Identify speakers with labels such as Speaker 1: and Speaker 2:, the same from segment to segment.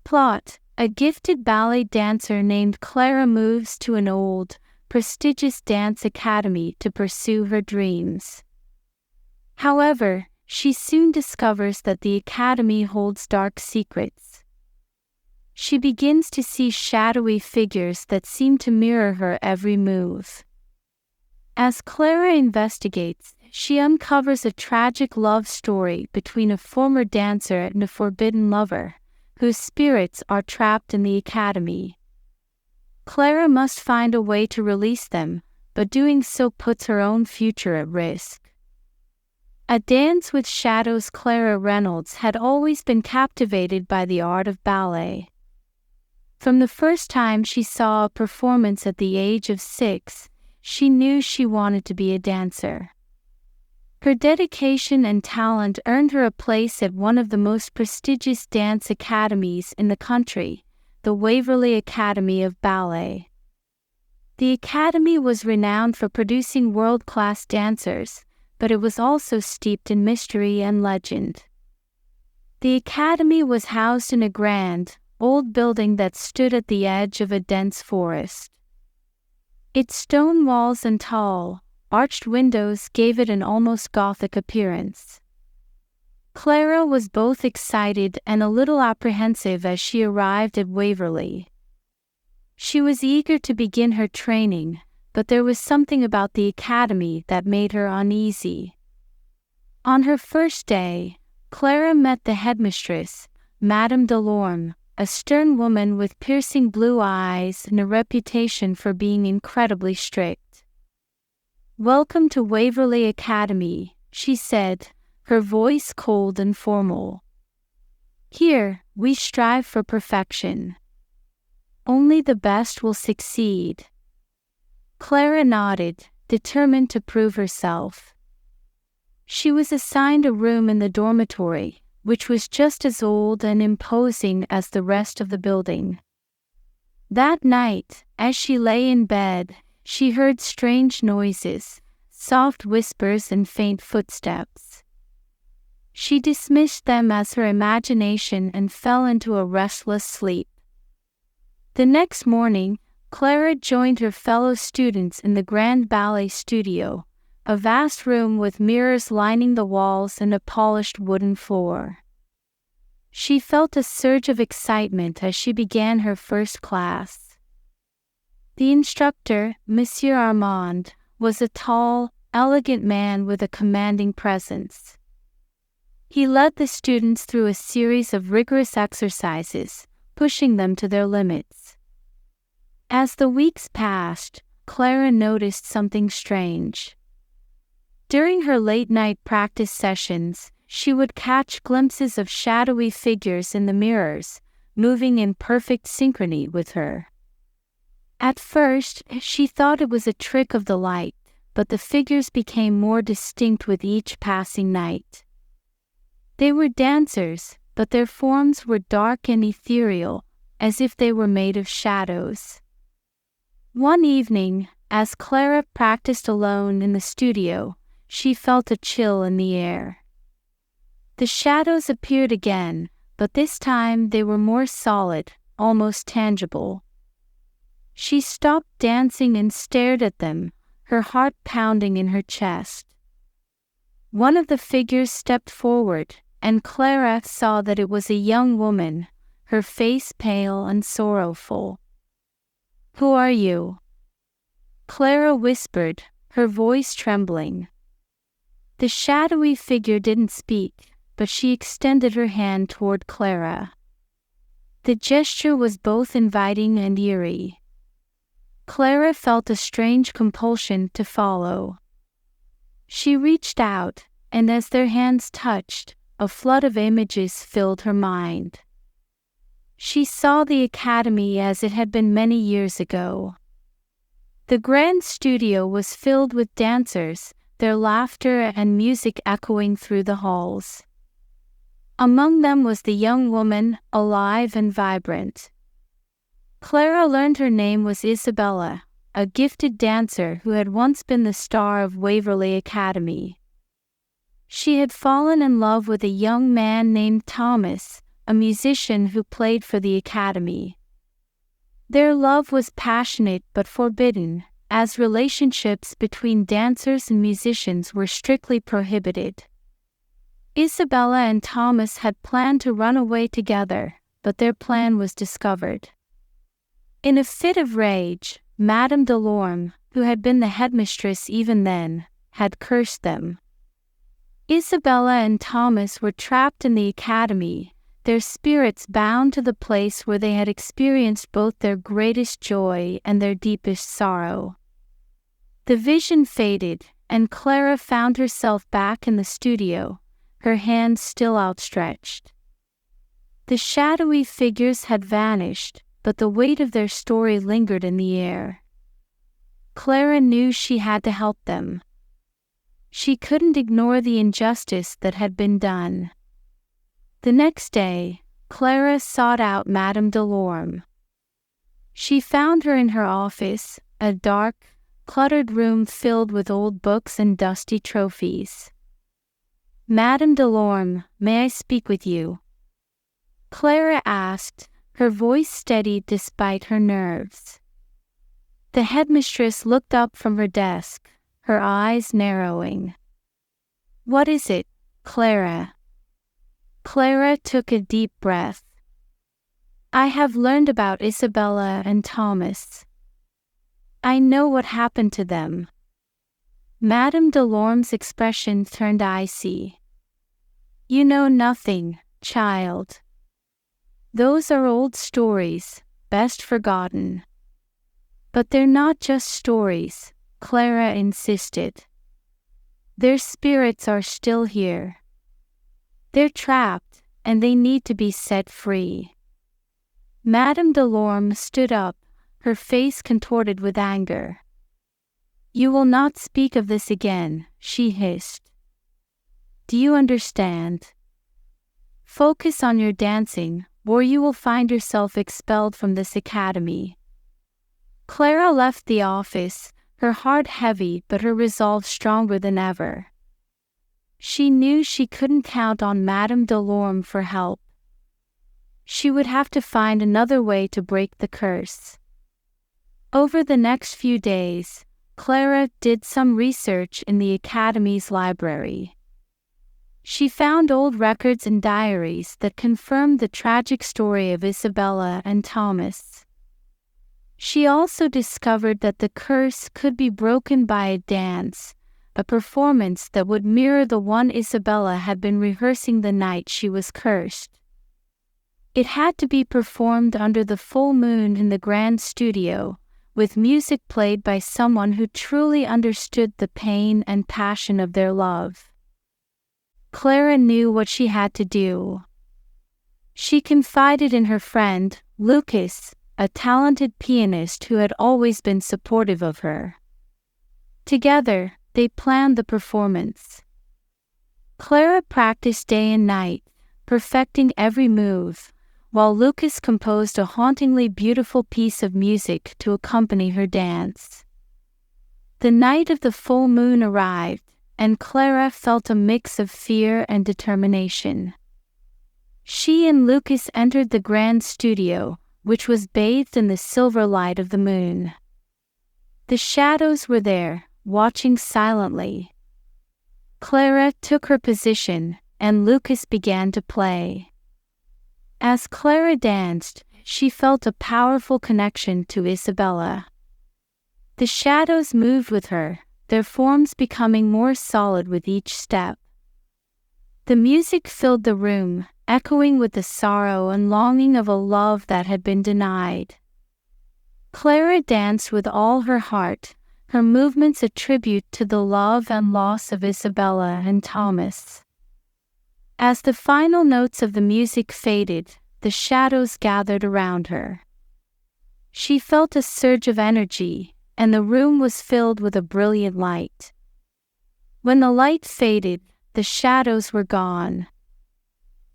Speaker 1: Plot: a gifted ballet dancer named Clara moves to an old, prestigious dance academy to pursue her dreams. However, she soon discovers that the academy holds dark secrets. She begins to see shadowy figures that seem to mirror her every move. As Clara investigates, she uncovers a tragic love story between a former dancer and a forbidden lover, whose spirits are trapped in the academy. Clara must find a way to release them, but doing so puts her own future at risk. A Dance with Shadows. Clara Reynolds had always been captivated by the art of ballet. From the first time she saw a performance at the age of 6, she knew she wanted to be a dancer. Her dedication and talent earned her a place at one of the most prestigious dance academies in the country, the Waverley Academy of Ballet. The academy was renowned for producing world-class dancers, but it was also steeped in mystery and legend. The academy was housed in a grand, old building that stood at the edge of a dense forest. Its stone walls and tall, arched windows gave it an almost Gothic appearance. Clara was both excited and a little apprehensive as she arrived at Waverley. She was eager to begin her training, but there was something about the academy that made her uneasy. On her first day, Clara met the headmistress, Madame Delorme, a stern woman with piercing blue eyes and a reputation for being incredibly strict. "Welcome to Waverley Academy," she said, her voice cold and formal. "Here, we strive for perfection. Only the best will succeed." Clara nodded, determined to prove herself. She was assigned a room in the dormitory, which was just as old and imposing as the rest of the building. That night, as she lay in bed, she heard strange noises, soft whispers and faint footsteps. She dismissed them as her imagination and fell into a restless sleep. The next morning, Clara joined her fellow students in the Grand Ballet Studio, a vast room with mirrors lining the walls and a polished wooden floor. She felt a surge of excitement as she began her first class. The instructor, Monsieur Armand, was a tall, elegant man with a commanding presence. He led the students through a series of rigorous exercises, pushing them to their limits. As the weeks passed, Clara noticed something strange. During her late-night practice sessions, she would catch glimpses of shadowy figures in the mirrors, moving in perfect synchrony with her. At first, she thought it was a trick of the light, but the figures became more distinct with each passing night. They were dancers, but their forms were dark and ethereal, as if they were made of shadows. One evening, as Clara practiced alone in the studio, she felt a chill in the air. The shadows appeared again, but this time they were more solid, almost tangible. She stopped dancing and stared at them, her heart pounding in her chest. One of the figures stepped forward, and Clara saw that it was a young woman, her face pale and sorrowful. "Who are you?" Clara whispered, her voice trembling. The shadowy figure didn't speak, but she extended her hand toward Clara. The gesture was both inviting and eerie. Clara felt a strange compulsion to follow. She reached out, and as their hands touched, a flood of images filled her mind. She saw the academy as it had been many years ago. The grand studio was filled with dancers, their laughter and music echoing through the halls. Among them was the young woman, alive and vibrant. Clara learned her name was Isabella, a gifted dancer who had once been the star of Waverley Academy. She had fallen in love with a young man named Thomas, a musician who played for the academy. Their love was passionate but forbidden, as relationships between dancers and musicians were strictly prohibited. Isabella and Thomas had planned to run away together, but their plan was discovered. In a fit of rage, Madame Delorme, who had been the headmistress even then, had cursed them. Isabella and Thomas were trapped in the academy, their spirits bound to the place where they had experienced both their greatest joy and their deepest sorrow. The vision faded, and Clara found herself back in the studio, her hands still outstretched. The shadowy figures had vanished, but the weight of their story lingered in the air. Clara knew she had to help them. She couldn't ignore the injustice that had been done. The next day, Clara sought out Madame Delorme. She found her in her office, a dark, cluttered room filled with old books and dusty trophies. "Madame Delorme, may I speak with you?" Clara asked, her voice steady despite her nerves. The headmistress looked up from her desk, her eyes narrowing. "What is it, Clara?" Clara took a deep breath. "I have learned about Isabella and Thomas. I know what happened to them." Madame Delorme's expression turned icy. "You know nothing, child. Those are old stories, best forgotten." "But they're not just stories," Clara insisted. "Their spirits are still here. They're trapped, and they need to be set free." Madame Delorme stood up, her face contorted with anger. "You will not speak of this again," she hissed. "Do you understand? Focus on your dancing, or you will find yourself expelled from this academy." Clara left the office, her heart heavy but her resolve stronger than ever. She knew she couldn't count on Madame Delorme for help. She would have to find another way to break the curse. Over the next few days, Clara did some research in the academy's library. She found old records and diaries that confirmed the tragic story of Isabella and Thomas. She also discovered that the curse could be broken by a dance, a performance that would mirror the one Isabella had been rehearsing the night she was cursed. It had to be performed under the full moon in the grand studio, with music played by someone who truly understood the pain and passion of their love. Clara knew what she had to do. She confided in her friend, Lucas, a talented pianist who had always been supportive of her. Together, they planned the performance. Clara practiced day and night, perfecting every move, while Lucas composed a hauntingly beautiful piece of music to accompany her dance. The night of the full moon arrived, and Clara felt a mix of fear and determination. She and Lucas entered the grand studio, which was bathed in the silver light of the moon. The shadows were there, watching silently. Clara took her position, and Lucas began to play. As Clara danced, she felt a powerful connection to Isabella. The shadows moved with her, their forms becoming more solid with each step. The music filled the room, echoing with the sorrow and longing of a love that had been denied. Clara danced with all her heart, her movements a tribute to the love and loss of Isabella and Thomas. As the final notes of the music faded, the shadows gathered around her. She felt a surge of energy, and the room was filled with a brilliant light. When the light faded, the shadows were gone.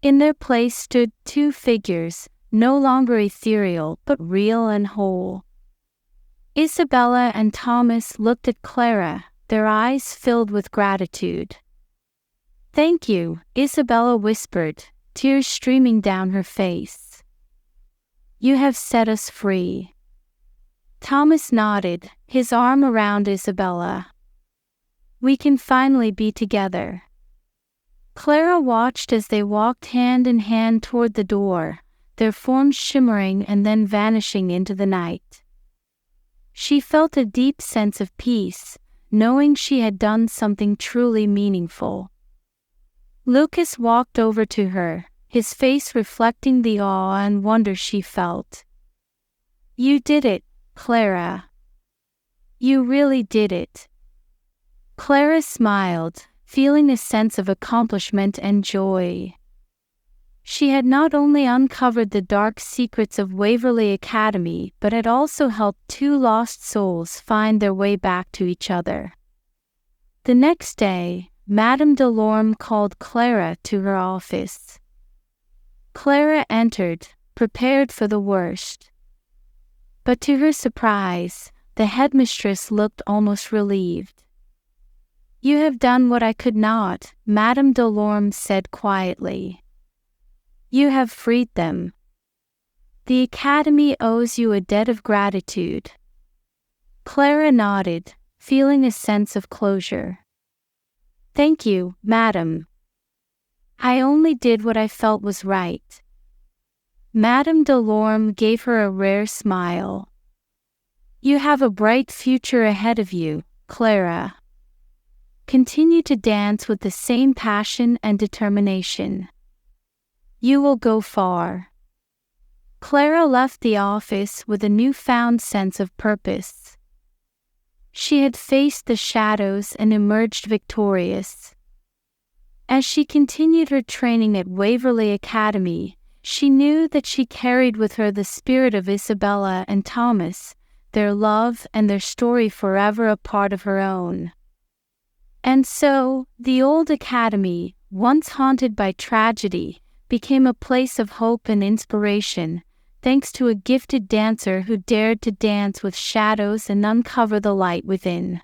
Speaker 1: In their place stood two figures, no longer ethereal but real and whole. Isabella and Thomas looked at Clara, their eyes filled with gratitude. "Thank you," Isabella whispered, tears streaming down her face. "You have set us free." Thomas nodded, his arm around Isabella. "We can finally be together." Clara watched as they walked hand in hand toward the door, their forms shimmering and then vanishing into the night. She felt a deep sense of peace, knowing she had done something truly meaningful. Lucas walked over to her, his face reflecting the awe and wonder she felt. "You did it, Clara. You really did it." Clara smiled, feeling a sense of accomplishment and joy. She had not only uncovered the dark secrets of Waverley Academy but had also helped two lost souls find their way back to each other. The next day, Madame Delorme called Clara to her office. Clara entered, prepared for the worst. But to her surprise, the headmistress looked almost relieved. "You have done what I could not," Madame Delorme said quietly. "You have freed them. The Academy owes you a debt of gratitude." Clara nodded, feeling a sense of closure. "Thank you, madam. I only did what I felt was right." Madame Delorme gave her a rare smile. "You have a bright future ahead of you, Clara. Continue to dance with the same passion and determination. You will go far." Clara left the office with a newfound sense of purpose. She had faced the shadows and emerged victorious. As she continued her training at Waverley Academy, she knew that she carried with her the spirit of Isabella and Thomas, their love and their story forever a part of her own. And so, the old academy, once haunted by tragedy, became a place of hope and inspiration, thanks to a gifted dancer who dared to dance with shadows and uncover the light within.